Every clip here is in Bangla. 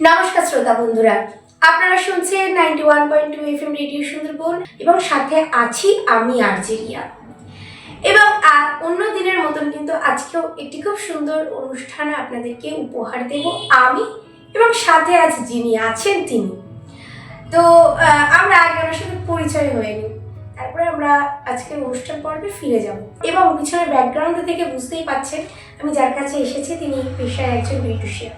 নমস্কার শ্রোতা বন্ধুরা, আপনারা শুনছেন 91.2 FM রেডিও সুন্দরবন এবং সাথে আছি আমি আর্জেরিয়া। এবং অন্য দিনের মতন কিন্তু আজকেও একটি খুব সুন্দর অনুষ্ঠান আপনাদেরকে উপহার দেব আমি, এবং সাথে আছি যিনি আছেন তিনি। তো আমরা আগে আমার সাথে পরিচয় হয়নি, তারপরে আমরা আজকের অনুষ্ঠান পর্বে ফিরে যাব। এবং পিছনের ব্যাকগ্রাউন্ড থেকে বুঝতেই পাচ্ছেন আমি যার কাছে এসেছি তিনি পেশায় একজন বিউটিশিয়ান।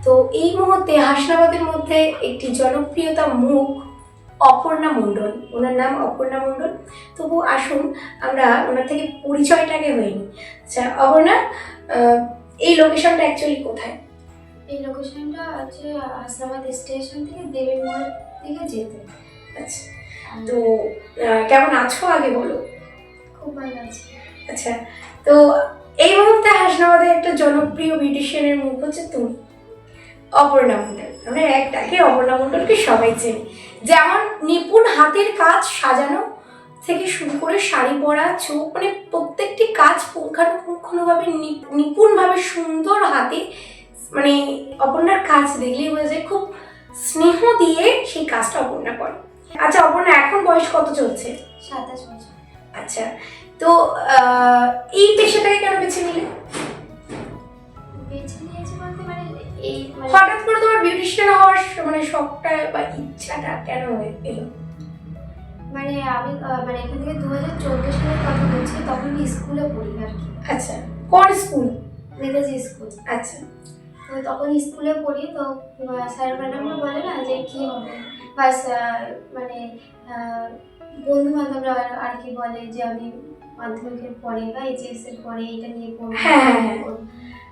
তো এই মুহূর্তে হাসনাবাদের মধ্যে একটি জনপ্রিয়তা মুখ অপর্ণা মণ্ডল, ওনার নাম অপর্ণা মণ্ডল। তবু আসুন আমরা ওনার থেকে পরিচয়টাকে হয়নি। আচ্ছা অপর্ণা, এই লোকেশনটা অ্যাকচুয়ালি কোথায়? এই লোকেশনটা হচ্ছে হাসনাবাদ স্টেশন থেকে দেবীর মোড়ের দিকে যেতে। আচ্ছা, তো কেমন আছো আগে বলো? খুব ভালো আছে। আচ্ছা, তো এই মুহূর্তে হাসনাবাদে একটা জনপ্রিয় বিউটিশিয়ানের মুখ হচ্ছে তুমি, অপর্ণা মণ্ডল। আমরা একটাকে অপর্ণা মণ্ডলকে সবাই চিনি, যেমন নিপুণ হাতের কাজ সাজানো থেকে শুরু করে শাড়ি পরা, চোখ, মানে প্রত্যেকটি কাজ পুঙ্খানুপুঙ্খভাবে নিপুণভাবে সুন্দর হাতে, মানে অপর্ণার কাজ দেখলেই বোঝা যায় খুব স্নেহ দিয়ে সেই কাজটা অপর্ণা করে। আচ্ছা অপর্ণা, এখন বয়স কত চলছে? 27 বছর। আচ্ছা, তো এই পেশাটাকে কেন বেছে নিলে? বেছে নিয়েছি বলতে এই হঠাৎ করে তোমার বিউটিশিয়ান হওয়ার শখটা বা ইচ্ছাটা কেন এলো? আমি এখান থেকে 2014 সালের কথা বলছি, তখন আমি স্কুলে পড়ি আর কি। আচ্ছা, কোন স্কুল? নেতাজি স্কুল। আচ্ছা, তো তখন স্কুলে পড়ি, তো স্যার ম্যাডামরা বলে না যে কী হবে, বাস বন্ধু বান্ধবরা আর কি বলে যে আমি মাধ্যমিকের পরে বা এইচএস এর পরে এটা নিয়ে পড়বো।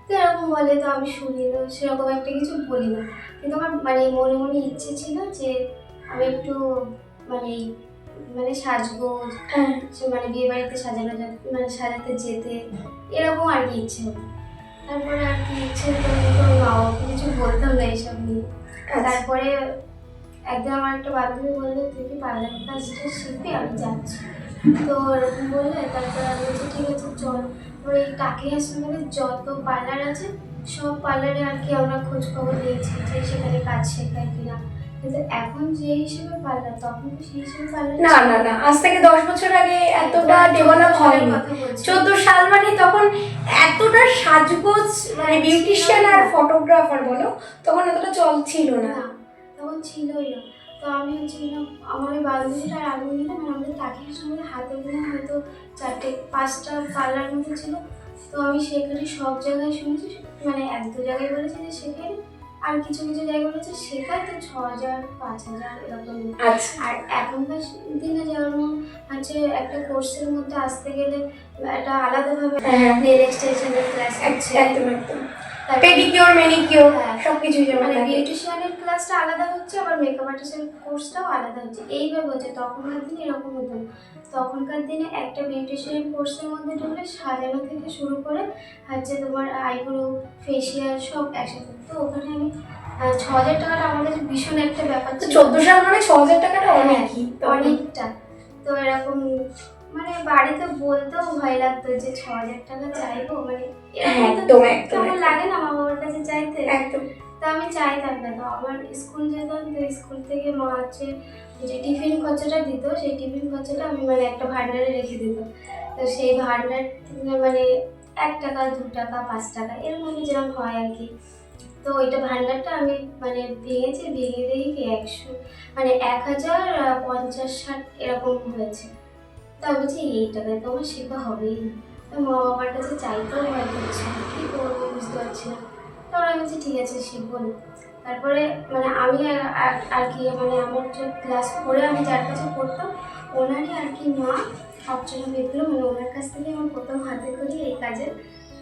তো এরকম বলে, তো আমি শুনি, তো সেরকম একটা কিছু বলি না, কিন্তু আমার মনে মনে ইচ্ছে ছিল যে আমি একটু সাজগোজ, বিয়ে বাড়িতে সাজাতে যেতে, এরকম আর কি ইচ্ছে হতো। তারপরে আর কি ইচ্ছে হতো, মা বাবাকে কিছু বলতাম না এইসব নিয়ে। তারপরে একদিন আমার একটা বান্ধবী বললো, তুই কি পার্লারের কাজটা শিখবি? আমি যাচ্ছি। তো এরকম বললে তারপরে আমি বলছি ঠিক আছে চল। ওই টাকি হাসপাতালে যত পার্লার আছে সব পার্লারে আর কি আমরা খোঁজ খবর নিয়েছি যে সেখানে কাজ শেখায় কিনা, কিন্তু এখন যে হিসেবে পার্লার, তখন তো সেই হিসেবে পার্লার না, আজ থেকে 10 বছর আগে এতটা ডেভেলপ হয়নি। 14 সাল মানে তখন এতটা সাজগোজ, বিউটিশিয়ান আর ফটোগ্রাফার বলো, তখন এতটা চল ছিল না, তখন ছিলই না। তো আমি হচ্ছে আমার ওই বান্ধবীটা আর আমি নিলাম, আমাদের টাকির সঙ্গে হাতে গোনা হয়তো 4-5টা পার্লার মতো ছিল। তো আমি সেখানে সব জায়গায় শুনেছি, 1-2 জায়গায় বলেছে যে শেখাই, আর কিছু কিছু জায়গায় বলেছে শেখায় তো 6,000 5,000 এরকম। আর এখনকার দিনে যেমন হচ্ছে একটা কোর্সের মধ্যে আসতে গেলে একটা আলাদাভাবে নেল এক্সটেনশনের ক্লাস আছে, একদম পেডিকিউর ম্যানিকিউর সবকিছু, বিউটিশিয়ানের ক্লাসটা আলাদা হচ্ছে, আবার মেকআপ আর্টিস্টের কোর্সটাও আলাদা হচ্ছে। এইভাবে হচ্ছে, তখনকার দিনে এরকম হতো না। তখনকার দিনে একটা বিউটিশিয়ান কোর্সের মধ্যে ঢুকলে সাজানো থেকে শুরু করে হচ্ছে তোমার আইব্রো, ফেসিয়াল সব একসাথে। তো ওখানে আমি 6,000 টাকাটা আমার কাছে ভীষণ একটা ব্যাপার ছিল। 14 সাল মানে 6,000 টাকাটা অনেকটা। তো এরকম বাড়িতে বলতেও ভয় লাগতো যে 6,000 টাকা চাইবো, কেমন লাগে না মা বাবার কাছে চাইতে। একদম। তো আমি চাইতাম না। তো আমার স্কুল যেতাম, তো স্কুল থেকে মা হচ্ছে যে টিফিন খরচাটা দিত, সেই টিফিন খরচাটা আমি একটা ভান্ডারে রেখে দিত। তো সেই ভান্ডার 1 টাকা 2 টাকা 5 টাকা এরকম যেরকম হয় আর কি। তো ওইটা ভান্ডারটা আমি ভেঙে দেখি 1,050-60 এরকম হয়েছে। তো আমি বলছি এই টাকায় তো আমার শেখা হবেই না। তো মা বাবার কাছে চাইতেও ভয় করছে, কী করবো বুঝতে পারছি না। তারপরে আমি বলছি ঠিক আছে শিখবো না। তারপরে আমি আর কি আমার যে ক্লাস 4-এ আমি যার কাছে পড়তাম, ওনারই আর কি মা সবচেয়ে দেখলো, ওনার কাছ থেকে আমার প্রথম হাতে করি এই কাজের।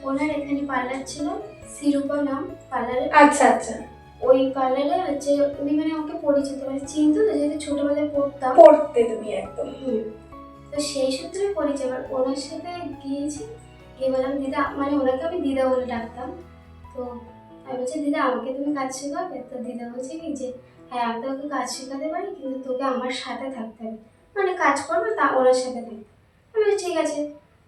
ওনার এখানে পার্লার ছিল, শিরূপা নাম পার্লারের। আচ্ছা, ওই পার্লারে হচ্ছে উনি আমাকে পরিচিত, চিনতো তো, যেহেতু ছোটবেলায় পড়তে তুমি একদম। তো সেই সূত্রে পরিচয়। এবার ওনার সাথে গিয়েছি, গিয়ে বললাম দিদা, ওনাকে আমি দিদা বলে ডাকতাম। তো আমি বলছি দিদা আমাকে তুমি কাজ শেখাবে? তো দিদা বলছে কি যে হ্যাঁ আমি তোকে কাজ শেখাতে পারি, কিন্তু তোকে আমার সাথে থাকতে হবে, কাজ করবে তা ওনার সাথে থাকবে। আমি বলছি ঠিক আছে।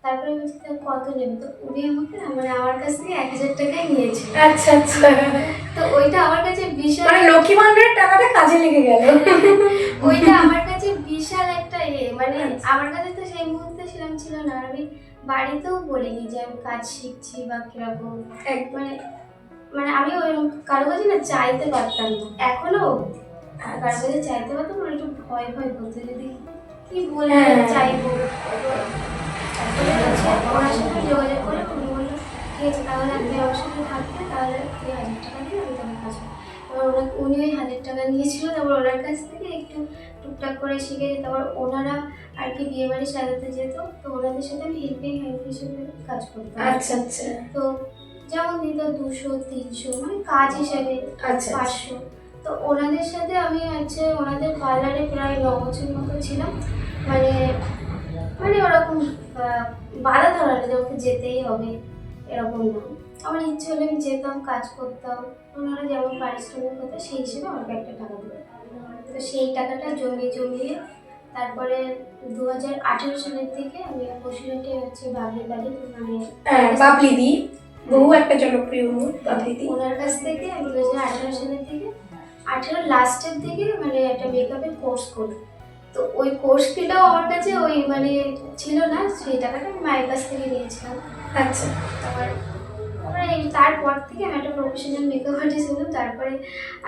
তারপরে বলছি তাহলে কত নেবে? তো উনি আমাকে আমার কাছ থেকে 1,000 টাকাই নিয়েছে। আচ্ছা, তো ওইটা আমার কাছে বিশাল, মানে লক্ষ্মী ভান্ডারের টাকাটা কাজে লেগে গেল। ওইটা আমার কাছে বিশাল একটা মানে আমার কাছে তো সেই মুহূর্তে সেরকম ছিল না। আর আমি বাড়িতেও বলিনি যে আমি কাজ শিখছি বা কিরকম, মানে মানে আমি ওই কারো কাছে না চাইতে পারতাম না, এখনো কারো কাছে চাইতে পারতাম না, একটু ভয় ভয় করতে, যদি কি বলবো চাইবো। তারপরে হচ্ছে ওনার সাথে যোগাযোগ করে উনি বললো ঠিক আছে তাহলে আপনি আমার সাথে থাকবে, তাহলে তুই 1000 টাকা দিয়ে আমি তোমার কাজ করবো। তারপর উনি ওই 1000 টাকা নিয়েছিল, তারপর ওনার কাছ থেকে একটু টুকটাক করে শিখে, তারপর ওনারা আর কি বিয়ে বাড়ি সাজাতে যেত, তো ওনাদের সাথে আমি হেল্পিং হ্যান্ড হিসেবে কাজ করতাম। আচ্ছা আচ্ছা। তো যেমন দিত 200-300 মানে কাজ হিসেবে 500। তো ওনাদের সাথে আমি হচ্ছে ওনাদের পার্লারে প্রায় 9 বছর মতো ছিলাম। মানে মানে ওরকম বাধা ধরা না যে আমাকে যেতেই হবে এরকম না, আমার ইচ্ছে হলে আমি যেতাম, কাজ করতাম, ওনারা যেমন পারিশ্রমিক হতো সেই হিসেবে আমাকে একটা টাকা দিত। তো সেই টাকাটা জমিয়ে তারপরে 2018 সালের দিকে আমি বসিরহাটে হচ্ছে বাবলি বাড়ি মানে বাবলি দি বহু একটা জনপ্রিয় মুখ বাবলি দি, ওনার কাছ থেকে আমি 2018 সালের দিকে 18 লাস্টের দিকে মানে একটা মেকআপের কোর্স করি। তো ওই কোর্স ফিটাও আমার কাছে ওই মানে ছিল না, সেই টাকাটা আমি মায়ের কাছ থেকে নিয়েছিলাম। আচ্ছা। তারপর থেকে আমি একটা প্রফেশনাল মেকআপ আর্টিস্ট হলাম। তারপরে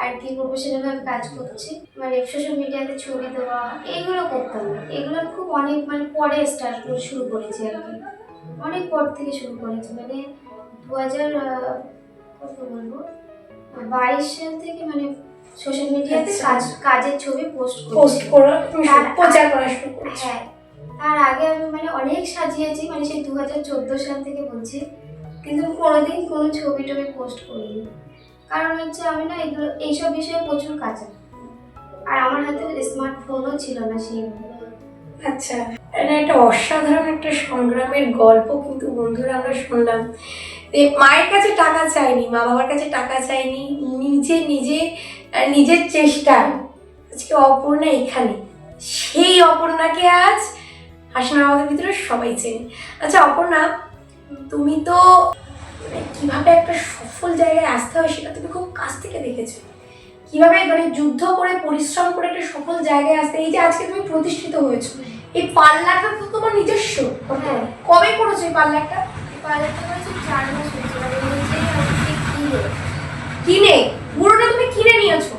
আর কি প্রফেশনালভাবে কাজ করছি, মানে সোশ্যাল মিডিয়াতে ছবি দেওয়া এগুলো করতাম না, এগুলো খুব অনেক মানে পরে শুরু করেছি আর কি, অনেক পর থেকে শুরু করেছি। মানে 2000 কত বলবো 22 সাল থেকে মানে সোশ্যাল মিডিয়াতে কাজের ছবি পোস্ট করা প্রচার করা শুরু করেছি। হ্যাঁ, তার আগে আমি মানে অনেক সাজিয়েছি, মানে সেই 2014 সাল থেকে বলছি, কিন্তু কোনোদিন কোনো ছবি টবি পোস্ট করিনি। কারণ হচ্ছে আমি না এগুলো এইসব বিষয়ে প্রচুর কাঁচা, আর আমার হাতে স্মার্টফোনও ছিল না সেই। আচ্ছা, এটা একটা অসাধারণ একটা সংগ্রামের গল্প কিন্তু বন্ধুরা আমরা শুনলাম। মায়ের কাছে টাকা চাইনি, মা বাবার কাছে টাকা চাইনি, নিজের চেষ্টায় আজকে অপর্ণা এখানে। সেই অপর্ণাকে আজ হাসনাবাদের ভিতরে সবাই চেনে। আচ্ছা অপর্ণা, তুমি তো মানে কিভাবে একটা সফল জায়গায় আসতে হয় সেটা তুমি খুব কাছ থেকে দেখেছো, কিভাবে মানে যুদ্ধ করে পরিশ্রম করে একটা সফল জায়গায় আসতে, এই যে আজকে তুমি প্রতিষ্ঠিত হয়েছো, এই পার্লারটা তো তোমার নিজস্ব। কবে করেছো এই পার্লারটা? পার্লারটা করেছি 4 মাস হয়েছে, মানে কিনে পুরোটা তুমি কিনে নিয়েছো।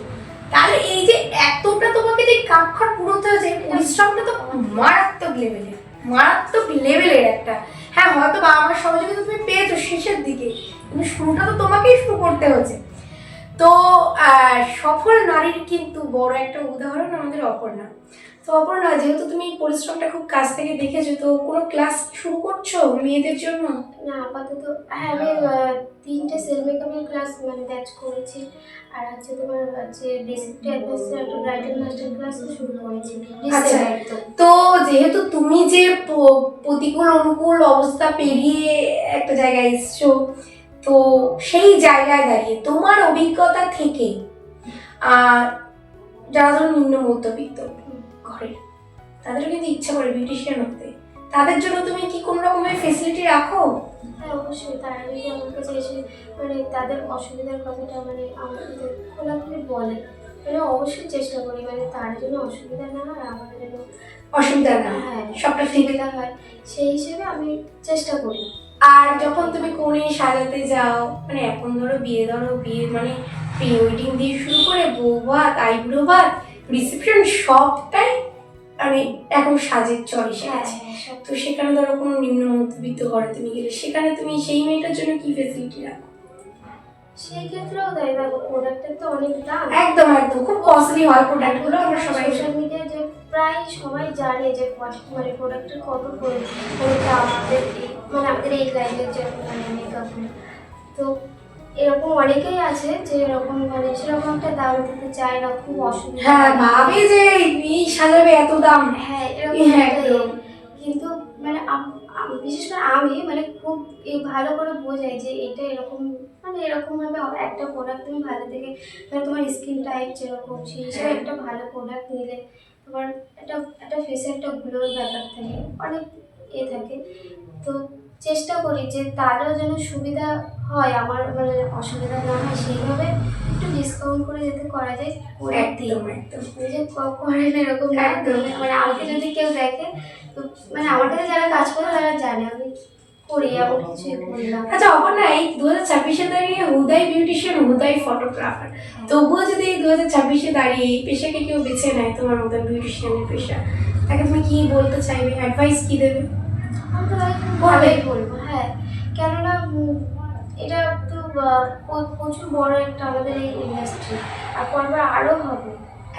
তাহলে এই যে এতটা তোমাকে যে কাঠখড় পুরোতে হয়েছে, পরিশ্রমটা তো মারাত্মক লেভেলের একটা। হ্যাঁ হয়তো বাবা মার সহযোগিতা তুমি পেয়েছো শেষের দিকে, কিন্তু শুরুটা তো তোমাকেই শুরু করতে হয়েছে। তো সফল নারীর কিন্তু বড় একটা উদাহরণ আমাদের অপর্ণা। তো অপর্ণা, যেহেতু তুমি পরিশ্রমটা খুব কাছ থেকে দেখেছো, তো কোনো ক্লাস শুরু করছো মেয়েদের জন্য? না আপাতত হ্যাঁ, আমি 3টে সেল মেকআপের ক্লাস মানে ব্যাচ করেছি, আর হচ্ছে তোমার হচ্ছে বেসিক টু অ্যাডভান্স একটা ব্রাইডাল মাস্টার ক্লাসও শুরু করেছি। আচ্ছা, তো যেহেতু তুমি যে প্রতিকূল অনুকূল অবস্থা পেরিয়ে একটা জায়গায় এসছো, তো সেই জায়গায় দাঁড়িয়ে তোমার অভিজ্ঞতা থেকে যারা ধরো নিম্ন মধ্যবিত্ত ঘরে, তাদেরও কিন্তু ইচ্ছা করে বিউটিশিয়ান হতে, তাদের জন্য তুমি কি কোনো রকমের ফেসিলিটি রাখো? হ্যাঁ অবশ্যই, তারা যদি আমার কাছে এসে মানে তাদের অসুবিধার কথাটা মানে আমাদের খোলাখুলি বলে, মানে অবশ্যই চেষ্টা করি মানে তার জন্য অসুবিধা না হয়, আমাদের যেন অসুবিধা না, হ্যাঁ সবটা সুবিধা হয়, সেই হিসেবে আমি চেষ্টা করি। আর যখন তুমি কোণে সাজাতে যাও, মানে এখন ধরো বিয়ে মানে প্রি ওয়েডিং দিয়ে শুরু করে বউ ভাত, আইব্রো ভাত, রিসেপশন সবটাই মানে এখন সাজের চল এসে গেছে। তো সেখানে ধরো কোনো নিম্ন মধ্যবিত্ত ঘরে তুমি গেলে, সেখানে তুমি সেই মেয়েটার জন্য কি ফেসিলিটি রাখো? সেই ক্ষেত্রেও তাই, দেখো প্রোডাক্টের তো অনেক দাম, একদম খুব কস্টলি হয় প্রোডাক্টগুলো। আমরা সবাই সোশ্যাল মিডিয়া যে প্রায় সবাই জানে যে মানে প্রোডাক্টের কত দাম আমাদের মানে আমাদের এই লাইনের যে মানে মেকআপগুলো। তো এরকম অনেকেই আছে যে এরকম মানে সেরকম একটা দাম দিতে চায় না, খুব অসুবিধা। হ্যাঁ, ভাবে যে এই সাজাবে এত দাম। হ্যাঁ এরকম, কিন্তু মানে বিশেষ করে আমি মানে খুব ভালো করে বোঝাই যে এটা এরকম মানে এরকম ভাবে একটা প্রোডাক্ট তুমি ভালো থেকে মানে তোমার স্কিন টাইপ যেরকম সেই হিসেবে একটা ভালো প্রোডাক্ট নিলে তোমার একটা ফেসে একটা গ্লোর ব্যাপার থাকে, অনেক থাকে। তো চেষ্টা করি যে তারও যেন সুবিধা হয়, আমার মানে অসুবিধা না হয়, সেইভাবে একটু ডিসকাউন্ট করে যাতে করা যায় করে দিই। একদম একদম যে করে না এরকম না, একদম। মানে আমাকে যদি কেউ দেখে তো মানে আমার কাছে যারা কাজ করে তারা জানে আমি করি, এমন কিছুই করি না। আচ্ছা অপর্ণা, এই 2026-এ দাঁড়িয়ে হুদাই বিউটিশিয়ান, হুদাই ফটোগ্রাফার, তবুও যদি এই 2026-এ দাঁড়িয়ে এই পেশাকে কেউ বেছে নেয়, তোমার মতন বিউটিশিয়ানের পেশা, তাকে তুমি কি বলতে চাইবে, অ্যাডভাইস কি দেবে? আমি তো তাকে খুব ভালোই বলবো, হ্যাঁ, কেননা এটা তো প্রচুর বড় একটা আমাদের এই ইন্ডাস্ট্রি, আর পরবার আরও হবে।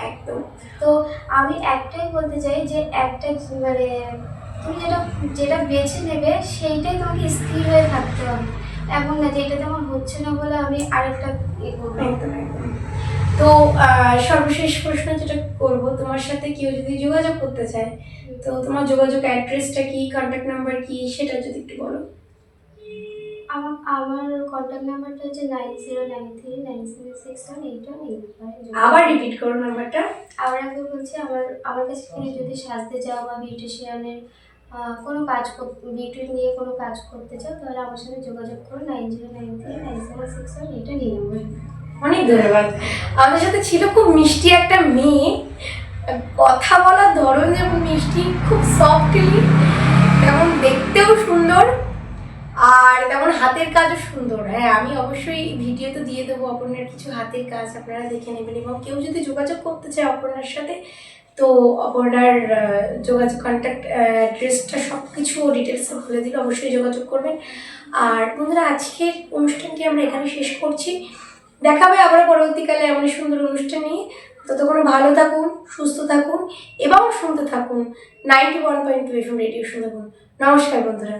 একদম। তো আমি একটাই বলতে চাই যে একটা মানে তুমি যেটা যেটা বেছে নেবে সেইটাই তোমাকে স্থির হয়ে থাকতে হবে, এমন না যে এটাতে আমার হচ্ছে না বলে আমি আরেকটা করবো। একদম একদম। তো সর্বশেষ প্রশ্ন যেটা করব, তোমার সাথে কেউ যদি যোগাযোগ করতে চায়, তো তোমার যোগাযোগ অ্যাড্রেসটা কি, কন্ট্যাক্ট নাম্বার কি, সেটা যদি একটু বলো। আমার কন্ট্যাক্ট নাম্বারটা হচ্ছে 9093976181। আবার রিপিট করো নাম্বারটা। আবার একবার বলছি, আমার কাছে থেকে যদি সাজতে চাও বা বিউটিশিয়ানের কোনো কাজ বিউটি নিয়ে কোনো কাজ করতে চাও, তাহলে আমার সাথে যোগাযোগ করো 9093976181 নম্বরে। অনেক ধন্যবাদ। আমাদের সাথে ছিল খুব মিষ্টি একটা মেয়ে, কথা বলার ধরন যেমন মিষ্টি, খুব সফটলি, তেমন দেখতেও সুন্দর, আর তেমন হাতের কাজও সুন্দর। হ্যাঁ, আমি অবশ্যই ভিডিওতে দিয়ে দেবো অপর্ণার কিছু হাতের কাজ, আপনারা দেখে নেবেন। এবং কেউ যদি যোগাযোগ করতে চায় অপর্ণার সাথে, তো অপর্ণার যোগাযোগ কন্ট্যাক্ট অ্যাড্রেসটা সব কিছু ডিটেলসে বলে দিলে অবশ্যই যোগাযোগ করবেন। আর বন্ধুরা, আজকের অনুষ্ঠানটি আমরা এখানে শেষ করছি। দেখা হবে আবার পরবর্তীকালে এমন সুন্দর অনুষ্ঠান নিয়ে। ততক্ষণ ভালো থাকুন, সুস্থ থাকুন এবং শুনতে থাকুন 91.2 FM রেডিও সুন্দরবন। নমস্কার বন্ধুরা।